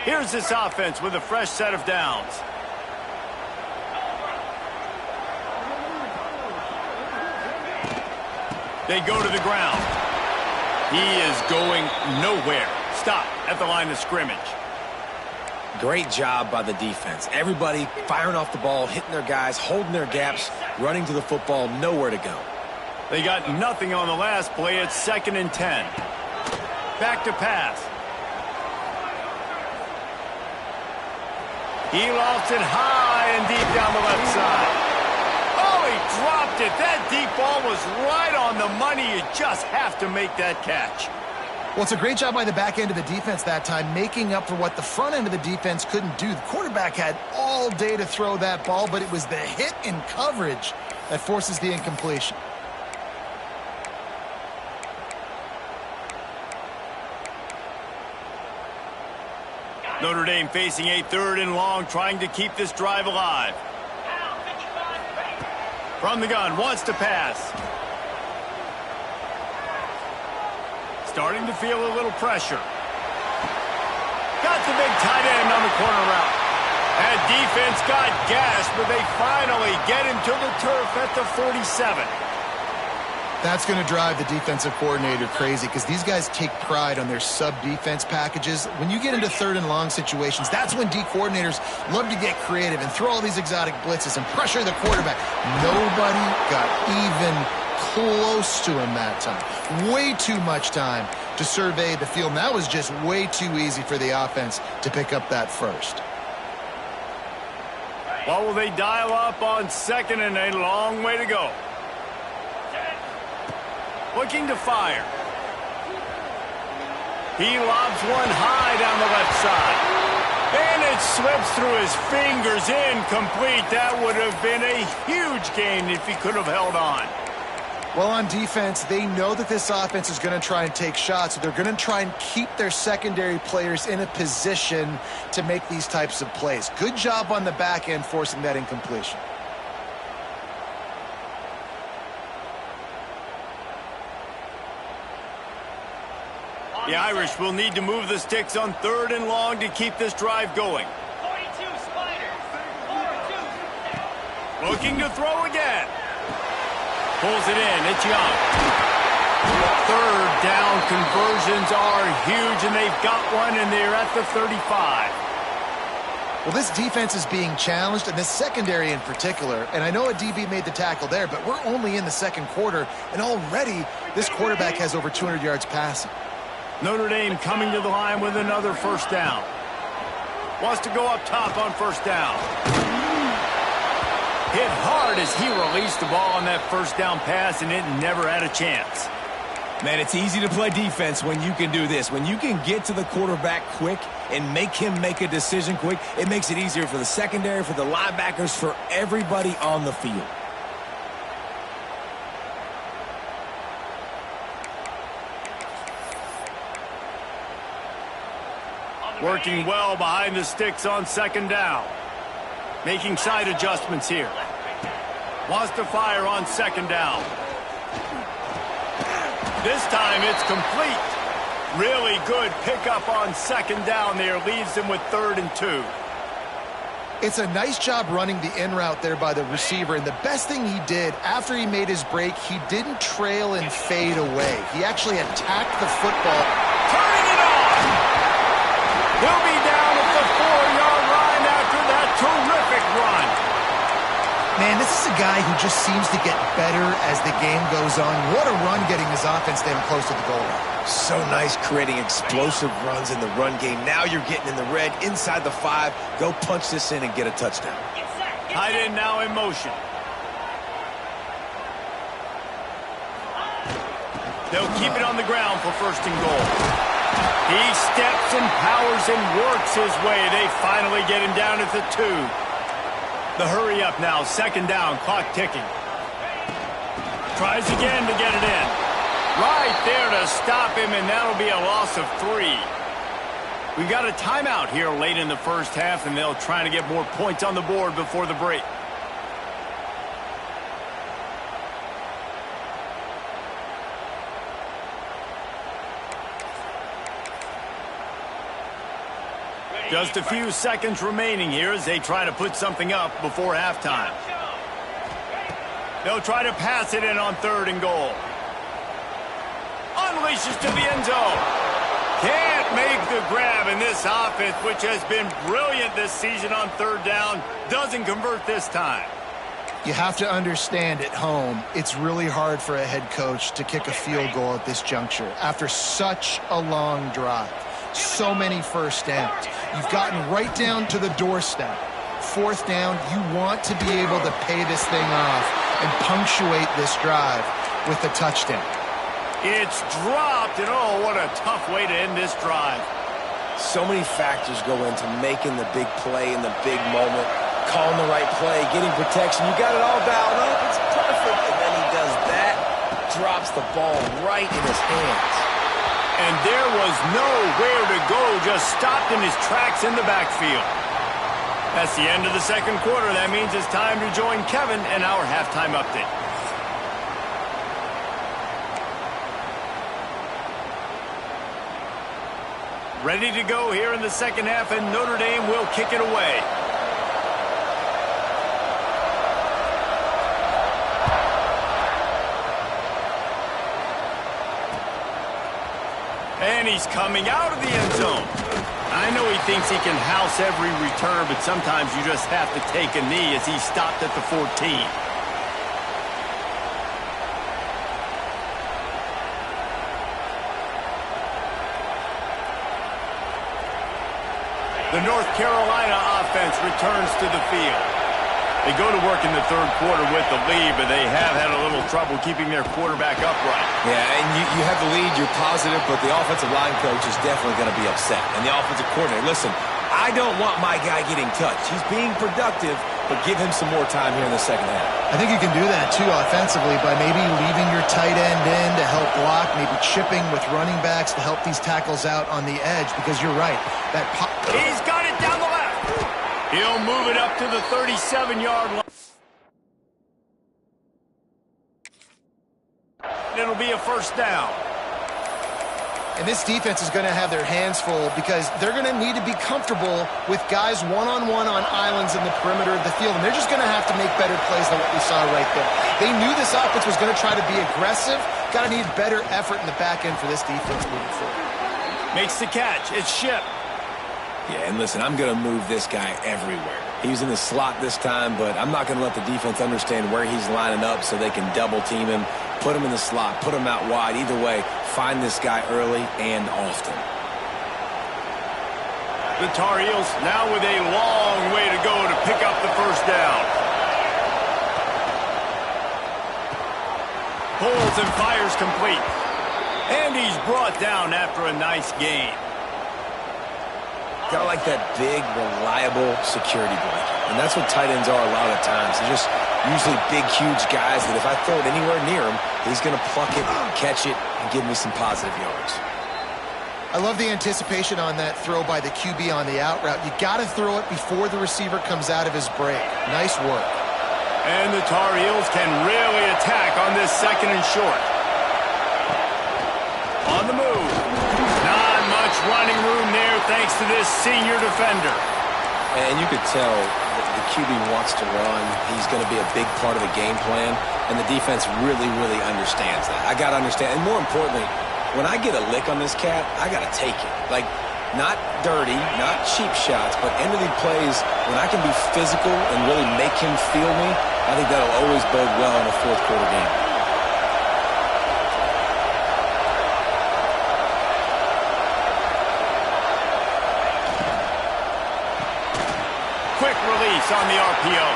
Here's this offense with a fresh set of downs. They go to the ground. He is going nowhere. Stop at the line of scrimmage. Great job by the defense. Everybody firing off the ball, hitting their guys, holding their gaps, running to the football, nowhere to go. They got nothing on the last play. It's 2nd and 10. Back to pass. He lofts it high and deep down the left side. Oh, he dropped it. That deep ball was right on the money. You just have to make that catch. Well, it's a great job by the back end of the defense that time, making up for what the front end of the defense couldn't do. The quarterback had all day to throw that ball, but it was the hit in coverage that forces the incompletion. Notre Dame facing a 3rd and long, trying to keep this drive alive. From the gun, wants to pass. Starting to feel a little pressure. Got the big tight end on the corner route. That defense got gashed, but they finally get him to the turf at the 47. That's going to drive the defensive coordinator crazy because these guys take pride on their sub-defense packages. When you get into 3rd and long situations, that's when D coordinators love to get creative and throw all these exotic blitzes and pressure the quarterback. Nobody got even close to him that time. Way too much time to survey the field. And that was just way too easy for the offense to pick up that first. What will they dial up on 2nd and a long way to go? Looking to fire. He lobs one high down the left side. And it slips through his fingers, incomplete. That would have been a huge gain if he could have held on. Well, on defense, they know that this offense is going to try and take shots, so they're going to try and keep their secondary players in a position to make these types of plays. Good job on the back end forcing that incompletion. The Irish will need to move the sticks on 3rd and long to keep this drive going. 42 Spiders. 42. Looking to throw again. Pulls it in. It's Young. 3rd down conversions are huge, and they've got one, and they're at the 35. Well, this defense is being challenged, and this secondary in particular. And I know a DB made the tackle there, but we're only in the 2nd quarter, and already this quarterback has over 200 yards passing. Notre Dame coming to the line with another 1st down. Wants to go up top on 1st down. Hit hard as he released the ball on that 1st down pass, and it never had a chance. Man, it's easy to play defense when you can do this. When you can get to the quarterback quick and make him make a decision quick, it makes it easier for the secondary, for the linebackers, for everybody on the field. Working well behind the sticks on 2nd down. Making side adjustments here. Wants to fire on 2nd down. This time it's complete. Really good pickup on 2nd down there. Leaves him with 3rd and 2. It's a nice job running the in route there by the receiver. And the best thing he did after he made his break, he didn't trail and fade away. He actually attacked the football. Turning it on! He'll be down at the 4-yard line after that terrific run. Man, this is a guy who just seems to get better as the game goes on. What a run getting his offense down close to the goal line. So nice creating explosive runs in the run game. Now you're getting in the red, inside the 5. Go punch this in and get a touchdown. Tight end now in motion. They'll keep it on the ground for 1st and goal. He steps and powers and works his way. They finally get him down at the 2. The hurry up now, 2nd down, clock ticking. Tries again to get it in. Right there to stop him, and that'll be a loss of 3. We've got a timeout here late in the 1st half, and they'll try to get more points on the board before the break. Just a few seconds remaining here as they try to put something up before halftime. They'll try to pass it in on 3rd and goal. Unleashes to the end zone. Can't make the grab, in this offense, which has been brilliant this season on 3rd down, doesn't convert this time. You have to understand, at home, it's really hard for a head coach to kick a field goal at this juncture after such a long drive. So many first downs. You've gotten right down to the doorstep. 4th down, you want to be able to pay this thing off and punctuate this drive with a touchdown. It's dropped, and oh, what a tough way to end this drive. So many factors go into making the big play in the big moment, calling the right play, getting protection. You got it all dialed up. It's perfect. And then he does that, drops the ball right in his hands. And there was nowhere to go, just stopped in his tracks in the backfield. That's the end of the 2nd quarter. That means it's time to join Kevin in our halftime update. Ready to go here in the 2nd half, and Notre Dame will kick it away. And he's coming out of the end zone. I know he thinks he can house every return, but sometimes you just have to take a knee as he stopped at the 14. The North Carolina offense returns to the field. They go to work in the 3rd quarter with the lead, but they have had a little trouble keeping their quarterback upright. Yeah, and you have the lead, you're positive, but the offensive line coach is definitely going to be upset. And the offensive coordinator, listen, I don't want my guy getting touched. He's being productive, but give him some more time here in the 2nd half. I think you can do that, too, offensively, by maybe leaving your tight end in to help block, maybe chipping with running backs to help these tackles out on the edge, because you're right. He's got it down the left. He'll move it up to the 37-yard line. It'll be a 1st down. And this defense is going to have their hands full because they're going to need to be comfortable with guys one-on-one on islands in the perimeter of the field. And they're just going to have to make better plays than what we saw right there. They knew this offense was going to try to be aggressive. Got to need better effort in the back end for this defense moving forward. Makes the catch. It's Ship. Yeah, and listen, I'm going to move this guy everywhere. He's in the slot this time, but I'm not going to let the defense understand where he's lining up so they can double-team him, put him in the slot, put him out wide. Either way, find this guy early and often. The Tar Heels now with a long way to go to pick up the 1st down. Pulls and fires complete. And he's brought down after a nice gain. Got like that big, reliable security blanket. And that's what tight ends are a lot of times. They're just usually big, huge guys that if I throw it anywhere near him, he's going to pluck it, catch it, and give me some positive yards. I love the anticipation on that throw by the QB on the out route. You got to throw it before the receiver comes out of his break. Nice work. And the Tar Heels can really attack on this 2nd and short. On the move. Not much running room there thanks to this senior defender. And you could tell the QB wants to run. He's going to be a big part of the game plan. And the defense really, really understands that. I got to understand. And more importantly, when I get a lick on this cat, I got to take it. Like, not dirty, not cheap shots, but end of the plays, when I can be physical and really make him feel me, I think that'll always bode well in a 4th quarter game. Quick release on the RPO.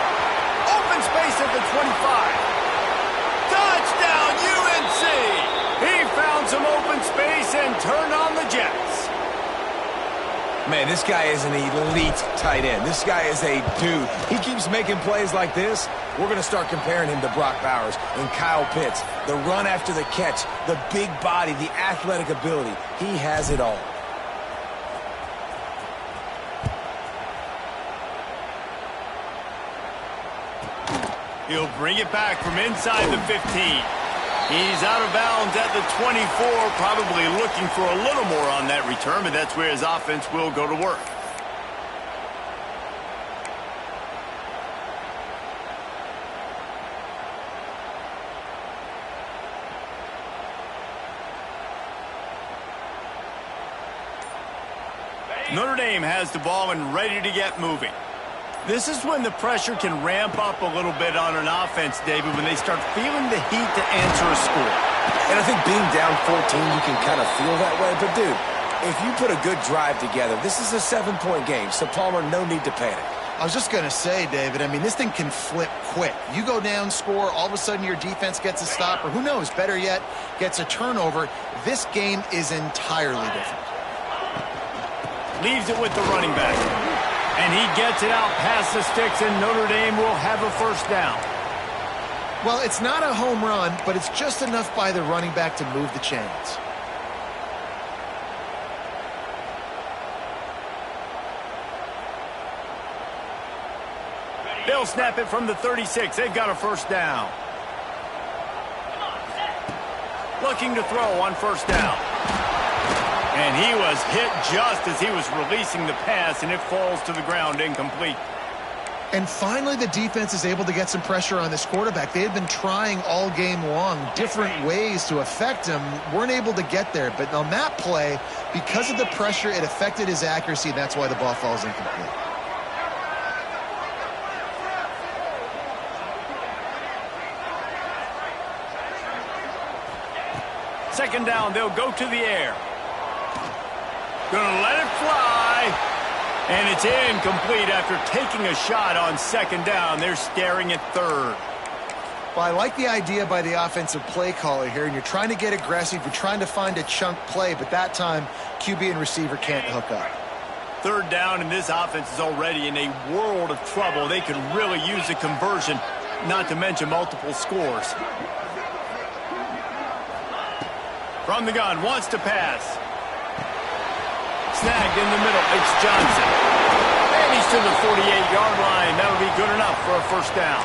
Open space at the 25. Touchdown, UNC! He found some open space and turned on the Jets. Man, this guy is an elite tight end. This guy is a dude. He keeps making plays like this. We're going to start comparing him to Brock Bowers and Kyle Pitts. The run after the catch, the big body, the athletic ability. He has it all. He'll bring it back from inside the 15. He's out of bounds at the 24, probably looking for a little more on that return, but that's where his offense will go to work. Notre Dame has the ball and ready to get moving. This is when the pressure can ramp up a little bit on an offense, David, when they start feeling the heat to answer a score. And I think being down 14, you can kind of feel that way. But, dude, if you put a good drive together, this is a 7-point game, so Palmer, no need to panic. I was just going to say, David, I mean, this thing can flip quick. You go down, score, all of a sudden your defense gets a stop, or who knows, better yet, gets a turnover. This game is entirely different. Leaves it with the running back. And he gets it out past the sticks, and Notre Dame will have a first down. Well, it's not a home run, but it's just enough by the running back to move the chains. They'll snap it from the 36. They've got a first down. Looking to throw on first down. And he was hit just as he was releasing the pass, and it falls to the ground incomplete. And finally, the defense is able to get some pressure on this quarterback. They had been trying all game long different ways to affect him, weren't able to get there. But on that play, because of the pressure, it affected his accuracy, and that's why the ball falls incomplete. Second down, they'll go to the air. Gonna let it fly. And it's incomplete after taking a shot on second down. They're staring at third. Well, I like the idea by the offensive play caller here, and you're trying to get aggressive. You're trying to find a chunk play, but that time, QB and receiver can't hook up. Third down, and this offense is already in a world of trouble. They could really use a conversion, not to mention multiple scores. From the gun, wants to pass. Snagged in the middle, it's Johnson. And he's to the 48-yard line. That'll be good enough for a first down.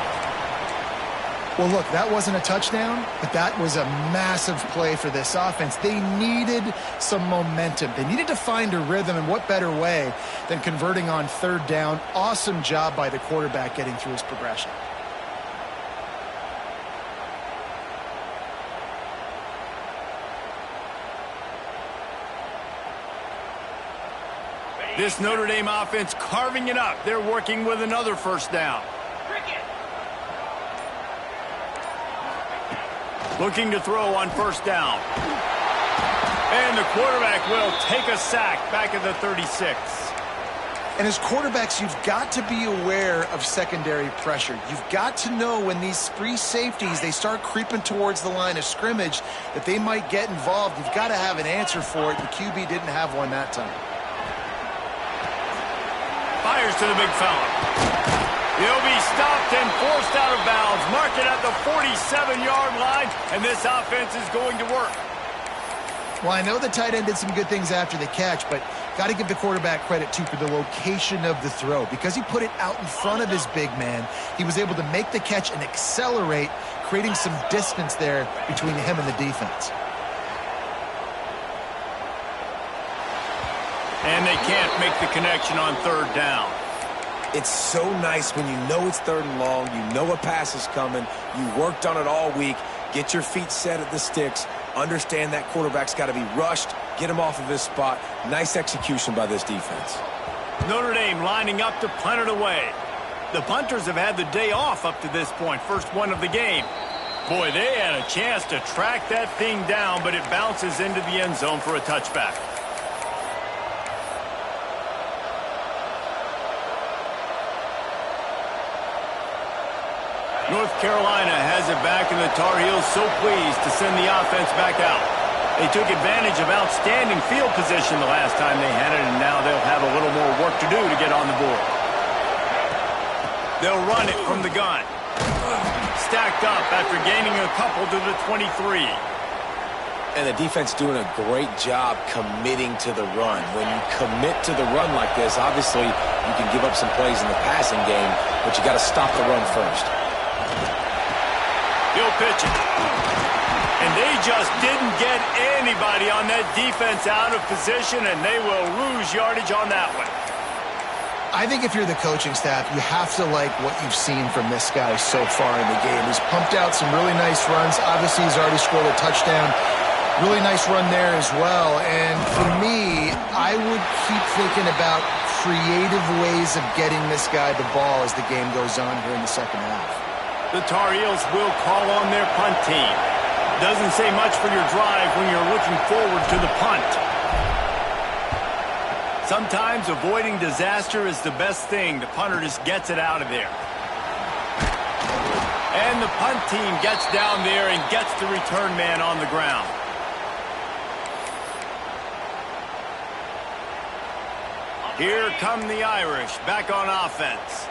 Well, look, that wasn't a touchdown, but that was a massive play for this offense. They needed some momentum. They needed to find a rhythm, and what better way than converting on third down. Awesome job by the quarterback getting through his progression. This Notre Dame offense carving it up. They're working with another first down. Looking to throw on first down. And the quarterback will take a sack back at the 36. And as quarterbacks, you've got to be aware of secondary pressure. You've got to know when these free safeties, they start creeping towards the line of scrimmage, that they might get involved. You've got to have an answer for it. The QB didn't have one that time. Fires to the big fella. He'll be stopped and forced out of bounds. Mark it at the 47-yard line, and this offense is going to work. Well, I know the tight end did some good things after the catch, but got to give the quarterback credit, too, for the location of the throw. Because he put it out in front of his big man, he was able to make the catch and accelerate, creating some distance there between him and the defense. And they can't make the connection on third down. It's so nice when you know it's third and long, you know a pass is coming, you worked on it all week, get your feet set at the sticks, understand that quarterback's got to be rushed, get him off of his spot. Nice execution by this defense. Notre Dame lining up to punt it away. The punters have had the day off up to this point, first one of the game. Boy, they had a chance to track that thing down, but it bounces into the end zone for a touchback. North Carolina has it back, and the Tar Heels so pleased to send the offense back out. They took advantage of outstanding field position the last time they had it, and now they'll have a little more work to do to get on the board. They'll run it from the gun. Stacked up after gaining a couple to the 23. And the defense doing a great job committing to the run. When you commit to the run like this, obviously you can give up some plays in the passing game, but you got to stop the run first. He'll pitch it. And they just didn't get anybody on that defense out of position, and they will lose yardage on that one. I think if you're the coaching staff, you have to like what you've seen from this guy so far in the game. He's pumped out some really nice runs. Obviously, he's already scored a touchdown. Really nice run there as well. And for me, I would keep thinking about creative ways of getting this guy the ball as the game goes on here in the second half. The Tar Heels will call on their punt team. Doesn't say much for your drive when you're looking forward to the punt. Sometimes avoiding disaster is the best thing. The punter just gets it out of there. And the punt team gets down there and gets the return man on the ground. Here come the Irish back on offense.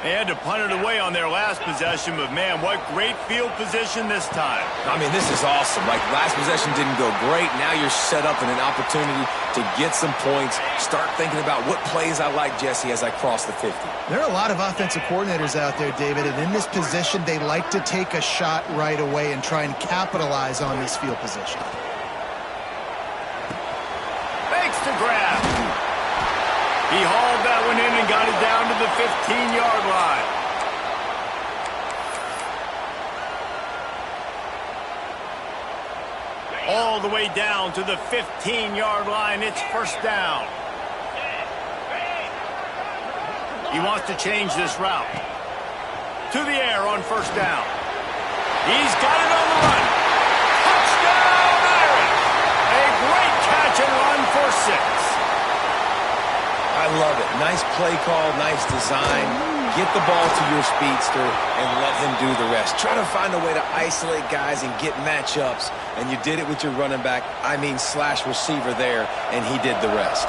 They had to punt it away on their last possession, but man, what great field position this time. I mean, this is awesome. Like, last possession didn't go great. Now you're set up in an opportunity to get some points. Start thinking about what plays I like, Jesse, as I cross the 50. There are a lot of offensive coordinators out there, David, and in this position, they like to take a shot right away and try and capitalize on this field position. Makes the grab. He hauled that one in and got it down to the 15-yard line. All the way down to the 15-yard line. It's first down. He wants to change this route. To the air on first down. He's got it on the run. Touchdown, Irish! A great catch and run for 6. I love it. Nice play call, nice design. Get the ball to your speedster and let him do the rest. Try to find a way to isolate guys and get matchups, and you did it with your running back, slash receiver there, and he did the rest.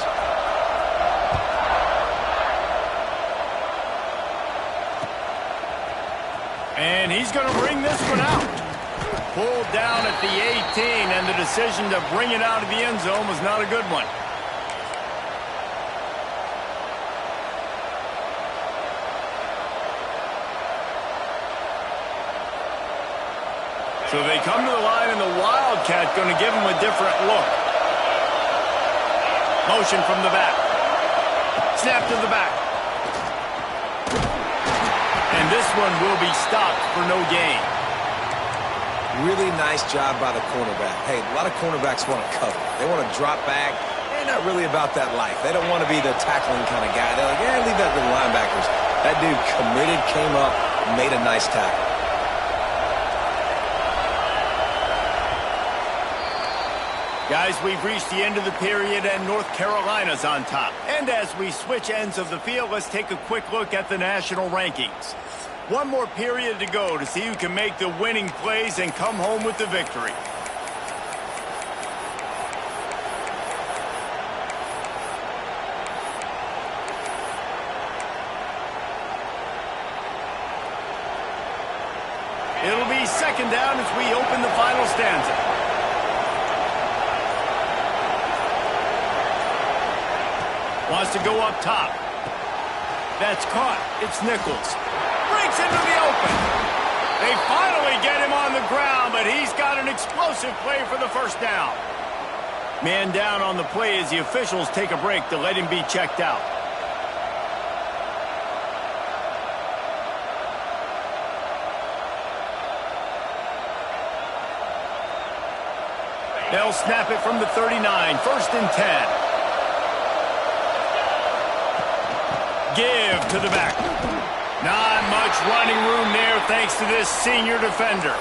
And he's going to bring this one out. Pulled down at the 18, and the decision to bring it out of the end zone was not a good one. So they come to the line, and the Wildcat going to give him a different look. Motion from the back. Snap to the back. And this one will be stopped for no gain. Really nice job by the cornerback. Hey, a lot of cornerbacks want to cover. They want to drop back. They're not really about that life. They don't want to be the tackling kind of guy. They're like, yeah, leave that to the linebackers. That dude committed, came up, made a nice tackle. Guys, we've reached the end of the period, and North Carolina's on top. And as we switch ends of the field, let's take a quick look at the national rankings. One more period to go to see who can make the winning plays and come home with the victory. It'll be second down as we open the final stanza. Wants to go up top. That's caught. It's Nichols. Breaks into the open. They finally get him on the ground, but he's got an explosive play for the first down. Man down on the play as the officials take a break to let him be checked out. They'll snap it from the 39. First and 10. Give to the back. Not much running room there thanks to this senior defender.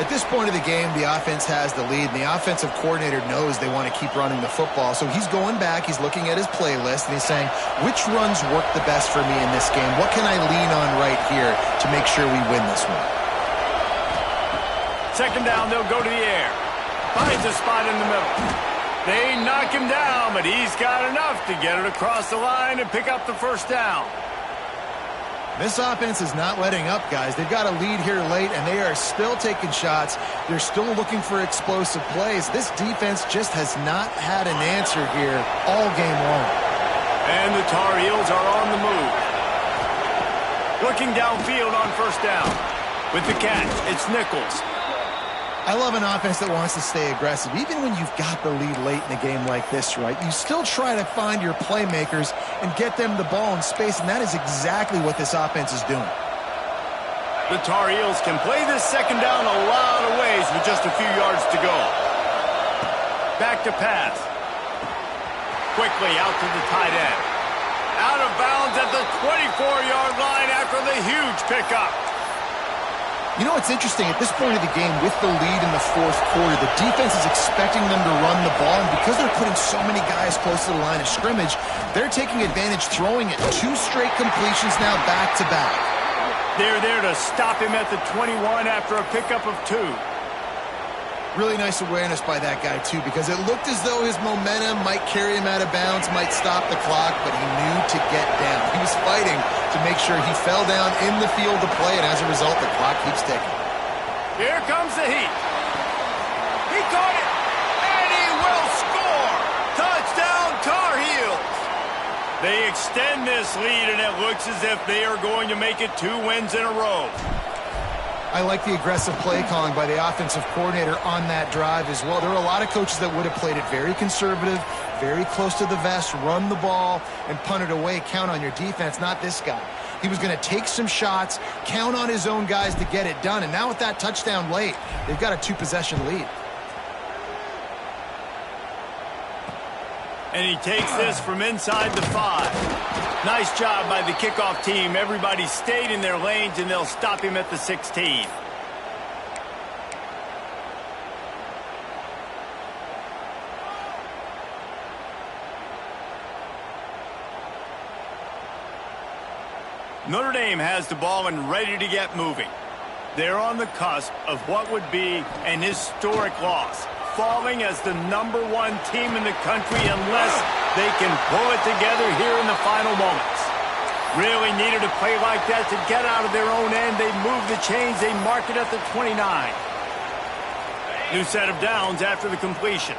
At this point of the game, the offense has the lead, and the offensive coordinator knows they want to keep running the football. So he's going back, he's looking at his playlist, and he's saying, which runs work the best for me in this game? What can I lean on right here to make sure we win this one? Second down, they'll go to the air. Finds a spot in the middle. They knock him down, but he's got enough to get it across the line and pick up the first down. This offense is not letting up, guys. They've got a lead here late, and they are still taking shots. They're still looking for explosive plays. This defense just has not had an answer here all game long. And the Tar Heels are on the move. Looking downfield on first down. With the catch, it's Nichols. I love an offense that wants to stay aggressive. Even when you've got the lead late in a game like this, right, you still try to find your playmakers and get them the ball in space, and that is exactly what this offense is doing. The Tar Heels can play this second down a lot of ways with just a few yards to go. Back to pass. Quickly out to the tight end. Out of bounds at the 24-yard line after the huge pickup. You know what's interesting? At this point of the game, with the lead in the fourth quarter, the defense is expecting them to run the ball, and because they're putting so many guys close to the line of scrimmage, they're taking advantage, throwing it 2 straight completions now back-to-back. They're there to stop him at the 21 after a pickup of 2. Really nice awareness by that guy, too, because it looked as though his momentum might carry him out of bounds, might stop the clock, but he knew to get down. He was fighting to make sure he fell down in the field to play, and as a result, the clock keeps ticking. Here comes the heat. He caught it, and he will score. Touchdown, Tar Heels. They extend this lead, and it looks as if they are going to make it 2 wins in a row. I like the aggressive play calling by the offensive coordinator on that drive as well. There are a lot of coaches that would have played it very conservative, very close to the vest, run the ball, and punt it away. Count on your defense, not this guy. He was going to take some shots, count on his own guys to get it done. And now with that touchdown late, they've got a 2-possession lead. And he takes this from inside the 5. Nice job by the kickoff team. Everybody stayed in their lanes, and they'll stop him at the 16. Notre Dame has the ball and ready to get moving. They're on the cusp of what would be an historic loss, falling as the #1 team in the country unless they can pull it together here in the final moments. Really needed a play like that to get out of their own end. They move the chains. They mark it at the 29. New set of downs after the completion.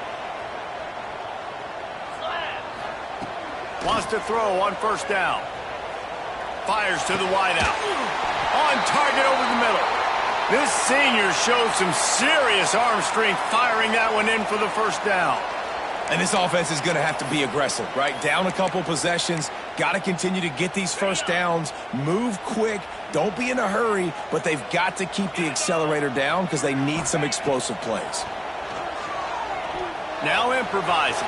Wants to throw on first down. Fires to the wideout. On target over the middle. This senior showed some serious arm strength firing that one in for the first down. And this offense is going to have to be aggressive, right? Down a couple possessions, got to continue to get these first downs, move quick, don't be in a hurry, but they've got to keep the accelerator down because they need some explosive plays. Now improvising.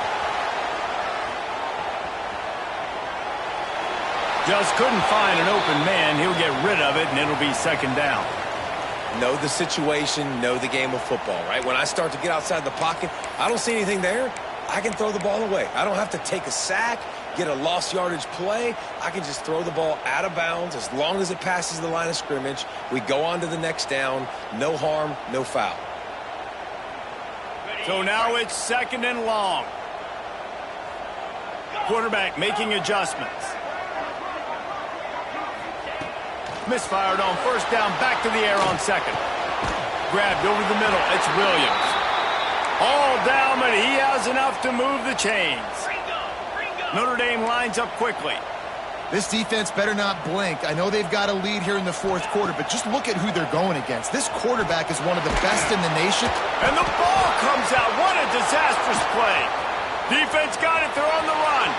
Just couldn't find an open man. He'll get rid of it, and it'll be second down. Know the situation, know the game of football, right? When I start to get outside the pocket, I don't see anything there. I can throw the ball away. I don't have to take a sack, get a lost yardage play. I can just throw the ball out of bounds as long as it passes the line of scrimmage. We go on to the next down. No harm, no foul. So now it's second and long. Quarterback making adjustments. Misfired on first down, back to the air on second. Grabbed over the middle, it's Williams. All down, but he has enough to move the chains. Notre Dame lines up quickly. This defense better not blink. I know they've got a lead here in the fourth quarter, but just look at who they're going against. This quarterback is one of the best in the nation. And the ball comes out. What a disastrous play. Defense got it. They're on the run.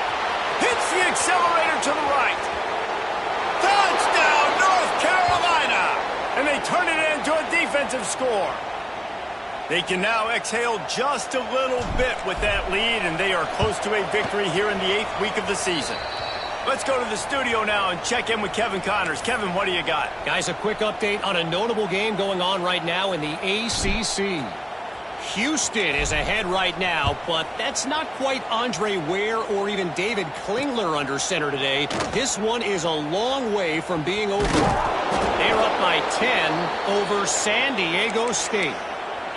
Hits the accelerator to the right. Touchdown, North Carolina! And they turn it into a defensive score. They can now exhale just a little bit with that lead, and they are close to a victory here in the 8th week of the season. Let's go to the studio now and check in with Kevin Connors. Kevin, what do you got? Guys, a quick update on a notable game going on right now in the ACC. Houston is ahead right now, but that's not quite Andre Ware or even David Klingler under center today. This one is a long way from being over. They're up by 10 over San Diego State.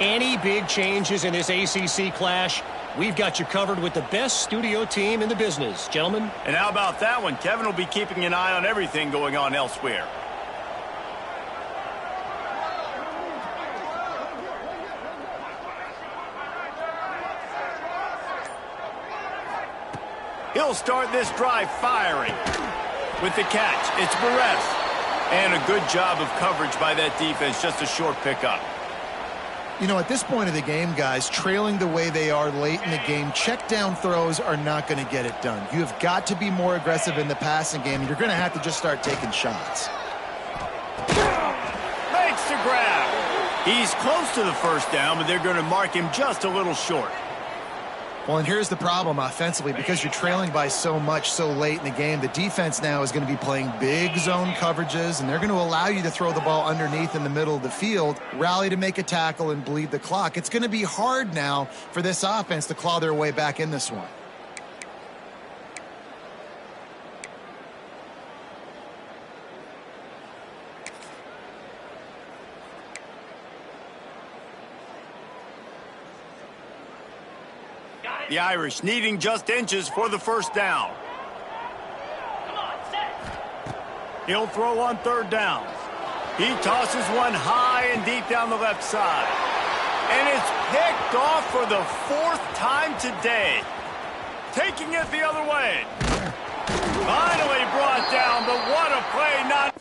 Any big changes in this ACC clash, we've got you covered with the best studio team in the business, gentlemen. And how about that one? Kevin will be keeping an eye on everything going on elsewhere. He'll start this drive firing. With the catch, it's Perez. And a good job of coverage by that defense, just a short pickup. You know, at this point of the game, guys, trailing the way they are late in the game, check down throws are not going to get it done. You have got to be more aggressive in the passing game. You're going to have to just start taking shots. Makes the grab. He's close to the first down, but they're going to mark him just a little short. Well, and here's the problem offensively. Because you're trailing by so much so late in the game, the defense now is going to be playing big zone coverages, and they're going to allow you to throw the ball underneath in the middle of the field, rally to make a tackle, and bleed the clock. It's going to be hard now for this offense to claw their way back in this one. The Irish needing just inches for the first down. Come on, set. He'll throw on third down. He tosses one high and deep down the left side. And it's picked off for the 4th time today. Taking it the other way. Finally brought down, but what a play. Not